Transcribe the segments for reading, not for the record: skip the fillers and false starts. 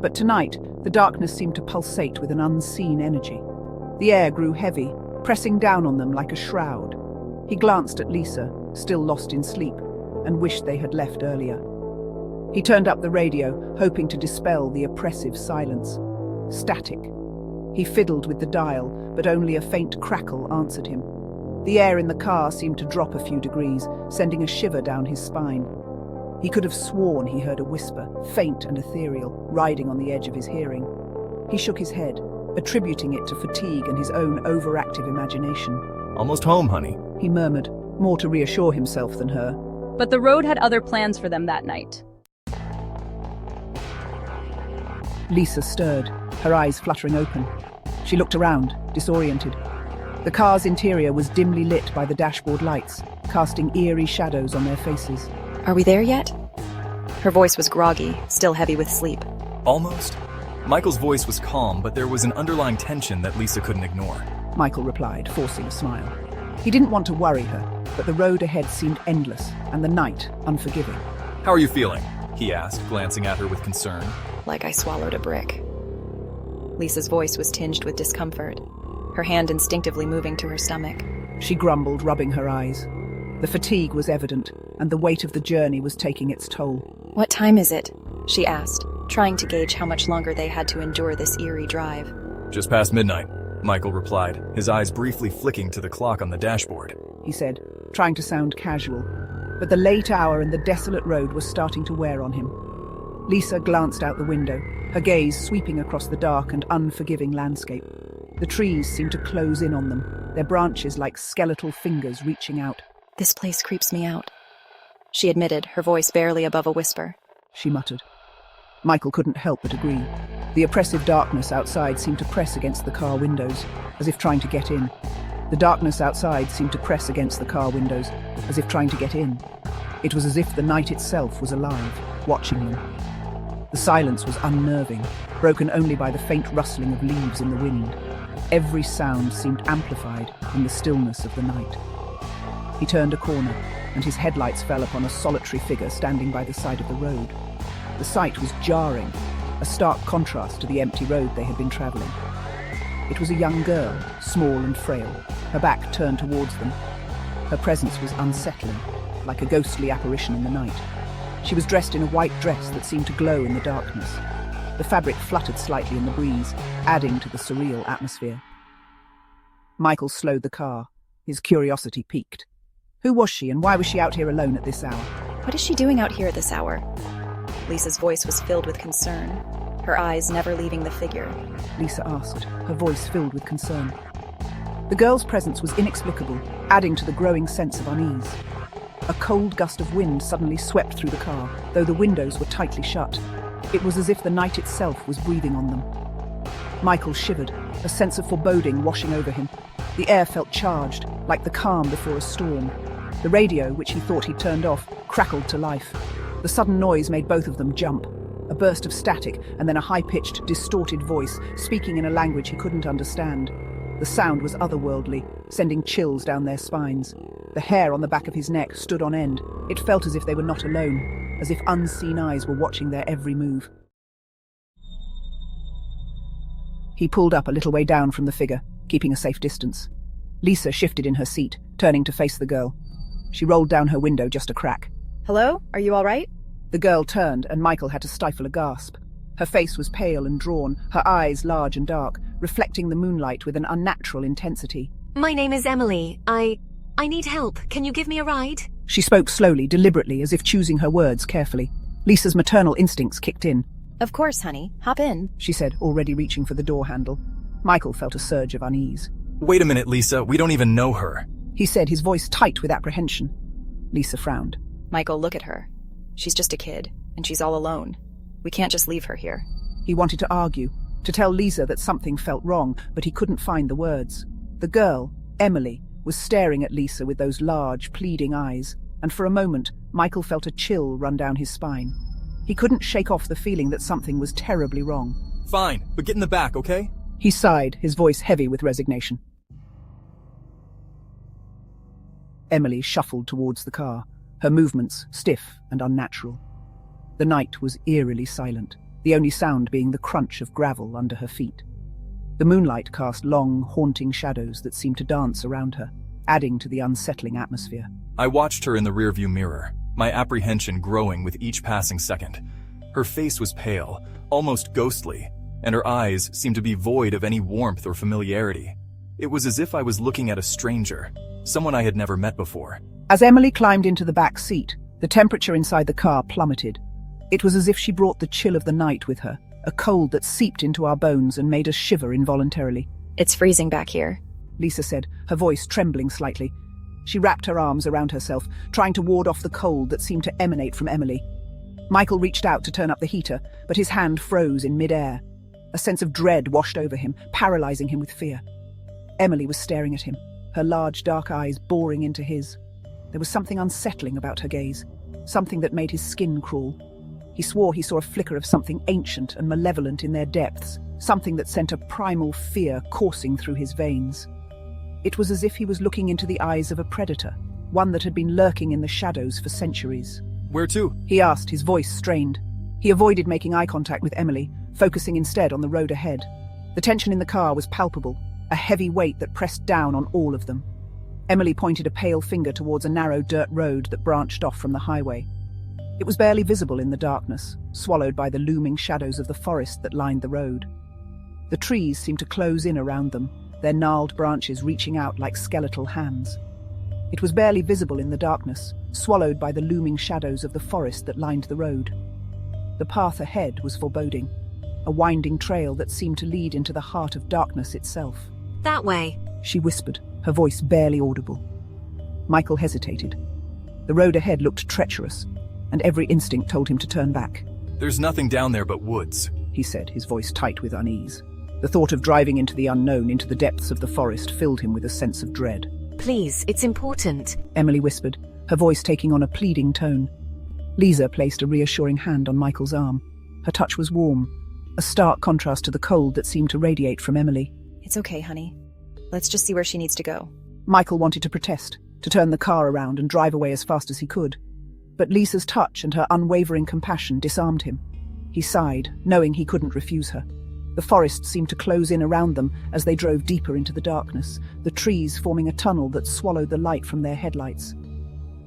But tonight, the darkness seemed to pulsate with an unseen energy. The air grew heavy, pressing down on them like a shroud. He glanced at Lisa, still lost in sleep, and wished they had left earlier. He turned up the radio, hoping to dispel the oppressive silence. Static. He fiddled with the dial, but only a faint crackle answered him. The air in the car seemed to drop a few degrees, sending a shiver down his spine. He could have sworn he heard a whisper, faint and ethereal, riding on the edge of his hearing. He shook his head, attributing it to fatigue and his own overactive imagination. "Almost home, honey," he murmured, more to reassure himself than her. But the road had other plans for them that night. Lisa stirred, her eyes fluttering open. She looked around, disoriented. The car's interior was dimly lit by the dashboard lights, casting eerie shadows on their faces. Are we there yet? Her voice was groggy, still heavy with sleep. "Almost." Michael's voice was calm, but there was an underlying tension that Lisa couldn't ignore. Michael replied, forcing a smile. He didn't want to worry her, but the road ahead seemed endless, and the night unforgiving. "How are you feeling?" he asked, glancing at her with concern. Like I swallowed a brick. Lisa's voice was tinged with discomfort, her hand instinctively moving to her stomach. She grumbled, rubbing her eyes. The fatigue was evident, and the weight of the journey was taking its toll. What time is it? She asked, trying to gauge how much longer they had to endure this eerie drive. "Just past midnight," Michael replied, his eyes briefly flicking to the clock on the dashboard. He said, trying to sound casual. But the late hour and the desolate road was starting to wear on him. Lisa glanced out the window, her gaze sweeping across the dark and unforgiving landscape. The trees seemed to close in on them, their branches like skeletal fingers reaching out. This place creeps me out, she admitted, her voice barely above a whisper. She muttered. Michael couldn't help but agree. The oppressive darkness outside seemed to press against the car windows, as if trying to get in. The darkness outside seemed to press against the car windows, as if trying to get in. It was as if the night itself was alive, watching them. The silence was unnerving, broken only by the faint rustling of leaves in the wind. Every sound seemed amplified in the stillness of the night. He turned a corner, and his headlights fell upon a solitary figure standing by the side of the road. The sight was jarring, a stark contrast to the empty road they had been travelling. It was a young girl, small and frail, her back turned towards them. Her presence was unsettling, like a ghostly apparition in the night. She was dressed in a white dress that seemed to glow in the darkness. The fabric fluttered slightly in the breeze, adding to the surreal atmosphere. Michael slowed the car, his curiosity piqued. Who was she, and why was she out here alone at this hour? What is she doing out here at this hour? Lisa's voice was filled with concern, her eyes never leaving the figure. Lisa asked, her voice filled with concern. The girl's presence was inexplicable, adding to the growing sense of unease. A cold gust of wind suddenly swept through the car, though the windows were tightly shut. It was as if the night itself was breathing on them. Michael shivered, a sense of foreboding washing over him. The air felt charged, like the calm before a storm. The radio, which he thought he'd turned off, crackled to life. The sudden noise made both of them jump. A burst of static, and then a high-pitched, distorted voice, speaking in a language he couldn't understand. The sound was otherworldly, sending chills down their spines. The hair on the back of his neck stood on end. It felt as if they were not alone, as if unseen eyes were watching their every move. He pulled up a little way down from the figure, keeping a safe distance. Lisa shifted in her seat, turning to face the girl. She rolled down her window just a crack. Hello? Are you all right? The girl turned, and Michael had to stifle a gasp. Her face was pale and drawn, her eyes large and dark, reflecting the moonlight with an unnatural intensity. My name is Emily. I need help. Can you give me a ride? She spoke slowly, deliberately, as if choosing her words carefully. Lisa's maternal instincts kicked in. Of course, honey. Hop in, she said, already reaching for the door handle. Michael felt a surge of unease. "Wait a minute, Lisa. We don't even know her," he said, his voice tight with apprehension. Lisa frowned. Michael, look at her. She's just a kid, and she's all alone. We can't just leave her here. He wanted to argue, to tell Lisa that something felt wrong, but he couldn't find the words. The girl, Emily, was staring at Lisa with those large, pleading eyes, and for a moment, Michael felt a chill run down his spine. He couldn't shake off the feeling that something was terribly wrong. "Fine, but get in the back, okay?" He sighed, his voice heavy with resignation. Emily shuffled towards the car, her movements stiff and unnatural. The night was eerily silent. the only sound being the crunch of gravel under her feet. The moonlight cast long, haunting shadows that seemed to dance around her, adding to the unsettling atmosphere. I watched her in the rearview mirror, my apprehension growing with each passing second. Her face was pale, almost ghostly, and her eyes seemed to be void of any warmth or familiarity. It was as if I was looking at a stranger, someone I had never met before. As Emily climbed into the back seat, the temperature inside the car plummeted. It was as if she brought the chill of the night with her, a cold that seeped into our bones and made us shiver involuntarily. It's freezing back here, Lisa said, her voice trembling slightly. She wrapped her arms around herself, trying to ward off the cold that seemed to emanate from Emily. Michael reached out to turn up the heater, but his hand froze in mid-air. A sense of dread washed over him, paralyzing him with fear. Emily was staring at him, her large dark eyes boring into his. There was something unsettling about her gaze, something that made his skin crawl. He swore he saw a flicker of something ancient and malevolent in their depths, something that sent a primal fear coursing through his veins. It was as if he was looking into the eyes of a predator, one that had been lurking in the shadows for centuries. "Where to?" he asked, his voice strained. He avoided making eye contact with Emily, focusing instead on the road ahead. The tension in the car was palpable, a heavy weight that pressed down on all of them. Emily pointed a pale finger towards a narrow dirt road that branched off from the highway. It was barely visible in the darkness, swallowed by the looming shadows of the forest that lined the road. The trees seemed to close in around them, their gnarled branches reaching out like skeletal hands. It was barely visible in the darkness, swallowed by the looming shadows of the forest that lined the road. The path ahead was foreboding, a winding trail that seemed to lead into the heart of darkness itself. That way. She whispered, her voice barely audible. Michael hesitated. The road ahead looked treacherous, and every instinct told him to turn back. "There's nothing down there but woods," he said, his voice tight with unease. The thought of driving into the unknown, into the depths of the forest, filled him with a sense of dread. Please, it's important. Emily whispered, her voice taking on a pleading tone. Lisa placed a reassuring hand on Michael's arm. Her touch was warm, a stark contrast to the cold that seemed to radiate from Emily. It's okay, honey. Let's just see where she needs to go. Michael wanted to protest, to turn the car around and drive away as fast as he could. But Lisa's touch and her unwavering compassion disarmed him. He sighed, knowing he couldn't refuse her. The forest seemed to close in around them as they drove deeper into the darkness, the trees forming a tunnel that swallowed the light from their headlights.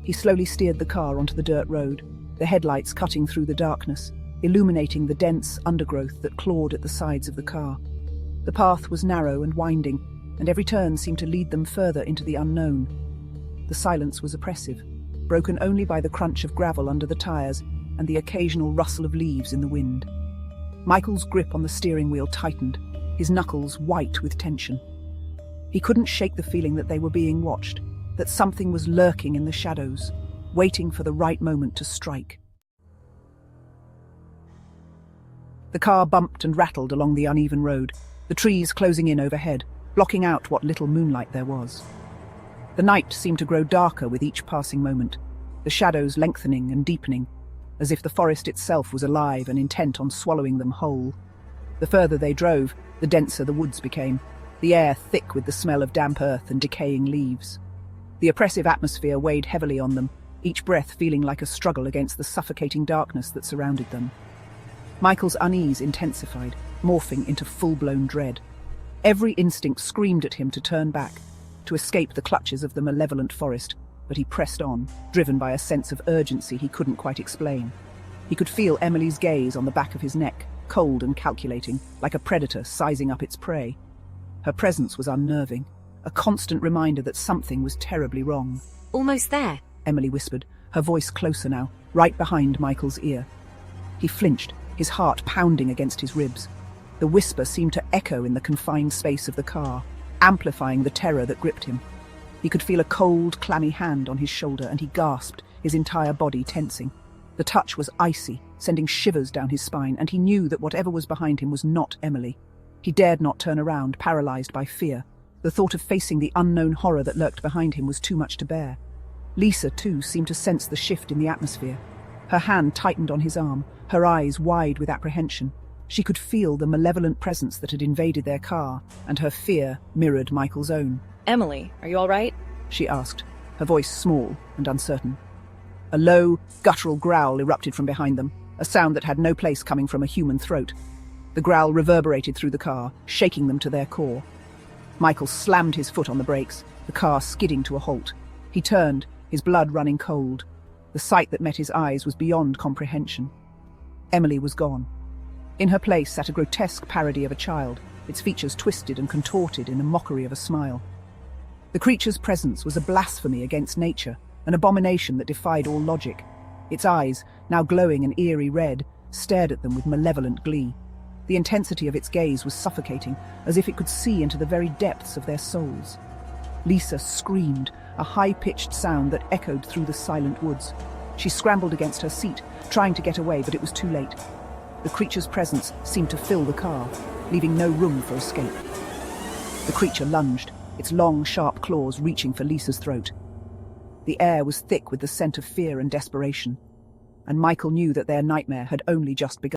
He slowly steered the car onto the dirt road, the headlights cutting through the darkness, illuminating the dense undergrowth that clawed at the sides of the car. The path was narrow and winding, and every turn seemed to lead them further into the unknown. The silence was oppressive, broken only by the crunch of gravel under the tires and the occasional rustle of leaves in the wind. Michael's grip on the steering wheel tightened, his knuckles white with tension. He couldn't shake the feeling that they were being watched, that something was lurking in the shadows, waiting for the right moment to strike. The car bumped and rattled along the uneven road, the trees closing in overhead, blocking out what little moonlight there was. The night seemed to grow darker with each passing moment, the shadows lengthening and deepening, as if the forest itself was alive and intent on swallowing them whole. The further they drove, the denser the woods became, the air thick with the smell of damp earth and decaying leaves. The oppressive atmosphere weighed heavily on them, each breath feeling like a struggle against the suffocating darkness that surrounded them. Michael's unease intensified, morphing into full-blown dread. Every instinct screamed at him to turn back, to escape the clutches of the malevolent forest, but he pressed on, driven by a sense of urgency he couldn't quite explain. He could feel Emily's gaze on the back of his neck, cold and calculating, like a predator sizing up its prey. Her presence was unnerving, a constant reminder that something was terribly wrong. Almost there. Emily whispered, her voice closer now, right behind Michael's ear. He flinched, his heart pounding against his ribs. The whisper seemed to echo in the confined space of the car, amplifying the terror that gripped him. He could feel a cold, clammy hand on his shoulder, and he gasped, his entire body tensing. The touch was icy, sending shivers down his spine, and he knew that whatever was behind him was not Emily. He dared not turn around, paralyzed by fear. The thought of facing the unknown horror that lurked behind him was too much to bear. Lisa, too, seemed to sense the shift in the atmosphere. Her hand tightened on his arm, her eyes wide with apprehension. She could feel the malevolent presence that had invaded their car, and her fear mirrored Michael's own. Emily, are you all right? She asked, her voice small and uncertain. A low, guttural growl erupted from behind them, a sound that had no place coming from a human throat. The growl reverberated through the car, shaking them to their core. Michael slammed his foot on the brakes, the car skidding to a halt. He turned, his blood running cold. The sight that met his eyes was beyond comprehension. Emily was gone. In her place sat a grotesque parody of a child, its features twisted and contorted in a mockery of a smile. The creature's presence was a blasphemy against nature, an abomination that defied all logic. Its eyes, now glowing an eerie red, stared at them with malevolent glee. The intensity of its gaze was suffocating, as if it could see into the very depths of their souls. Lisa screamed, a high-pitched sound that echoed through the silent woods. She scrambled against her seat, trying to get away, but it was too late. The creature's presence seemed to fill the car, leaving no room for escape. The creature lunged, its long, sharp claws reaching for Lisa's throat. The air was thick with the scent of fear and desperation, and Michael knew that their nightmare had only just begun.